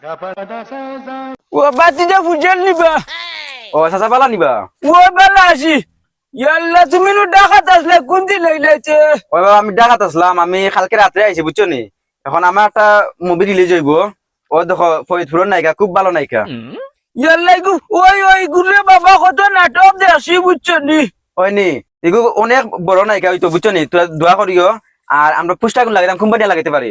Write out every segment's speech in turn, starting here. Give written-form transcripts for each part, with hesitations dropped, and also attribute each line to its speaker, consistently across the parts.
Speaker 1: ও বাতিটা ফুজেল নিবা
Speaker 2: ও চাচা পালা নিবা
Speaker 1: ও বেলা আসি ইয়াল্লা তুমি নু ডাকাত আসলে কোন দিন লাইলাইছে
Speaker 2: ও বাবা আমি ঢাকাত আসলাম আমি কালকে রাত্রে আইছি বুঝছো নি এখন আমার একটা মুভি রিলিজ হইব ও দেখো ফরিদপুরের নায়িকা খুব ভালো নায়িকা
Speaker 1: ইয়াল্লা গু ওই গুরে বাবা কত নাটক দেখছি বুঝছো নি
Speaker 2: হয়নি এগুলো অনেক বড় নায়িকা হইতো বুঝছো নি তোরা দোয়া করিও আর আমরা পুষ্টা গুণ লাগাইতাম খুব বাড়িয়া লাগাইতে পারি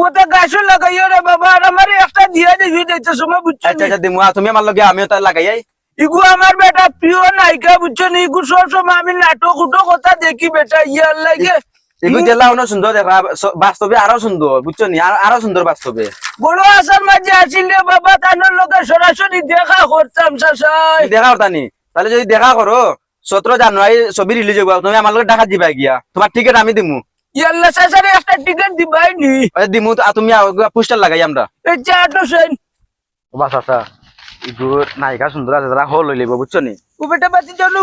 Speaker 1: ওটা গাছও লাগাইও রে বাবা আর আমার একটা দিয়া দেখি দেখতে সময় বুঝছো
Speaker 2: আচ্ছা আচ্ছা দিমু তুমি আমার লগে আমিও তাই লাগাই
Speaker 1: ইগু আমার বেটা প্রিয় নায়িকা বুঝছো নি ইগু সবসময় আমি নাটক উটো কথা দেখি বেটা ইয়াল্লা গে
Speaker 2: এগুলো জেলা অনেক সুন্দর দেখা বাস্তবে আরো সুন্দর বুঝছো নি আরো সুন্দর বাস্তবে
Speaker 1: বড় আসার মাঝে আসিলে বাবা তানোর লোকে সরাসরি দেখা করতাম সাসাই
Speaker 2: দেখা করতা নি তাহলে যদি দেখা করো 17 জানুয়ারি ছবি রিলিজ হইব তুমি আমার লগে ঢাকা দিবা গিয়া তোমার টিকিট আমি দিমু
Speaker 1: ইয়াল্লা সাসারে একটা টিকিট দিবাই নি
Speaker 2: দিমু তুমি পোস্টার লাগাই আমরা
Speaker 1: এই চাটো সেন
Speaker 2: বাস আচ্ছা ইগুর নায়িকা সুন্দর আছে তারা হল হইলিব বুঝছো নি
Speaker 1: ও বেটা বাতি জানো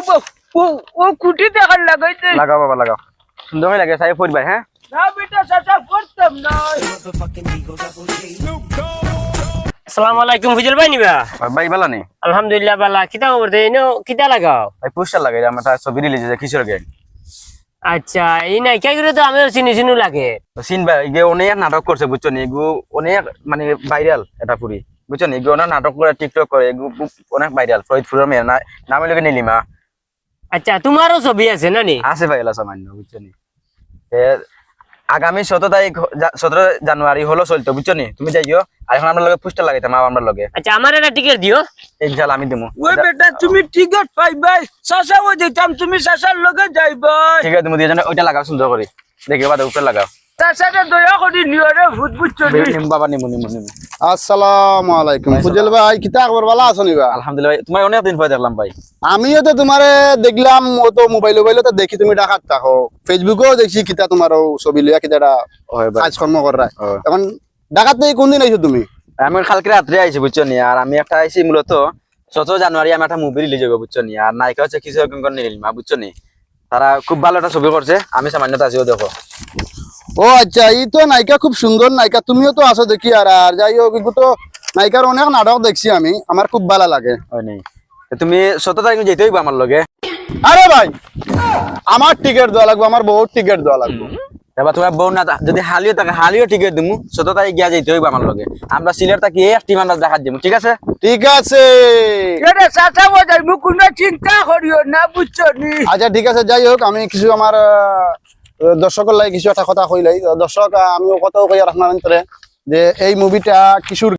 Speaker 1: ও কুটি দেখার লাগাইছে
Speaker 2: লাগাও বাবা লাগাও সুন্দর হয়ে লাগে সাই ফরিদ ভাই হ্যাঁ
Speaker 1: না বেটা সাসা করতাম না
Speaker 3: আসসালামু আলাইকুম ফুজল ভাই নিবা
Speaker 2: ভাই ভালো নেই
Speaker 3: আলহামদুলিল্লাহ বালা কিতা খবর দেই নো কিতা লাগাও
Speaker 2: ভাই পোস্টার লাগাই আমার ছবি রিলিজ হয়েছে কিশোর গে
Speaker 3: আচ্ছা এই নাই কে করে তো আমি চিনি লাগে
Speaker 2: সিন ভাই ইগে অনেক নাটক করছে বুঝছো নি এগু অনেক মানে ভাইরাল এটা পুরি বুঝছো নি এগু অনেক নাটক করে টিকটক করে এগু অনেক ভাইরাল ফরিদপুরের মেয়ের নামে লগে নীলিমা
Speaker 3: আচ্ছা তোমারও ছবি আছে না নি
Speaker 2: আছে ভাই এলা সামান্য বুঝছো নি আগামী 17 জানুয়ারি হলো চলতো বুঝছো নি তুমি যাইও আর এখন আমরা লগে পোস্টার লাগাইতাম আমরা লগে
Speaker 3: আচ্ছা আমার একটা টিকিট দিও
Speaker 2: ইনশাআল্লাহ আমি দিমু
Speaker 1: ওই বেটা তুমি টিকিট পাইবাই সাসা ও দিতাম তুমি সাসার লগে যাইবাই
Speaker 2: ঠিক আছে তুমি দুইজনে ওইটা লাগাও সুন্দর করে দেখি বাদে উপরে লাগাও
Speaker 1: সাসারে দয়া করে নিও রে ভূত বুঝছো নি
Speaker 2: নিমু বাবা নিমু নিমু নিমু
Speaker 4: আসসালামু আলাইকুম ফুজল ভাই কিতা খবর ভালো আছো নিবা
Speaker 2: আলহামদুলিল্লাহ ভাই তোমার অনেক দিন পরে দেখলাম ভাই
Speaker 4: আমিও তো তোমারে দেখলাম ও তো মোবাইল তো দেখি তুমি ঢাকাত থাকো ফেসবুকেও দেখছি কিতা তোমার ছবি লিয়া কিতা
Speaker 2: হয় ভাই
Speaker 4: কাজকর্ম করা
Speaker 2: হয়।
Speaker 4: এখন ঢাকাত থেকে কোন দিন আইছো তুমি
Speaker 2: আমি কালকে রাত্রে আইছি বুঝছো নি আর আমি একটা আইছি মূলত 17 জানুয়ারি আমি একটা মুভি রিলিজ হবে বুঝছো নি আর নায়িকা হচ্ছে কিশোর গঙ্গর নীলিমা বুঝছো নি তারা খুব ভালো একটা ছবি করছে আমি সামান্যতা আছিও দেখো
Speaker 4: ও আচ্ছা এই তো নায়িকা খুব সুন্দর নায়িকা তুমিও তো আছো দেখি আর যাই হোক এগুলো তো নায়িকার অনেক নাটক দেখছি আমি আমার খুব ভালো লাগে
Speaker 2: হয় নাই তুমি 17 তারিখে যেতে হইব আমার লগে
Speaker 4: আরে ভাই আমার টিকিট দেওয়া লাগবে আমার বহুত টিকিট দেওয়া লাগবে
Speaker 2: এবার তোমার বউ না যদি হালিও থাকে হালিও টিকিট দিমু 17 তারিখ গিয়া যেতে হইব আমার লগে আমরা সিলেট থাকি এক টিম আমরা দেখা দিমু ঠিক আছে
Speaker 4: ঠিক আছে
Speaker 1: এরে সাসা ও যাইবো কোনো চিন্তা করিও না বুঝছো নি
Speaker 4: আচ্ছা ঠিক আছে যাই হোক আমি কিছু আমার দর্শকের লাগে কিছু একটা কথা কইলাই দর্শক আমিও কথাও কই আপনার যে এই মুভিটা কিশোর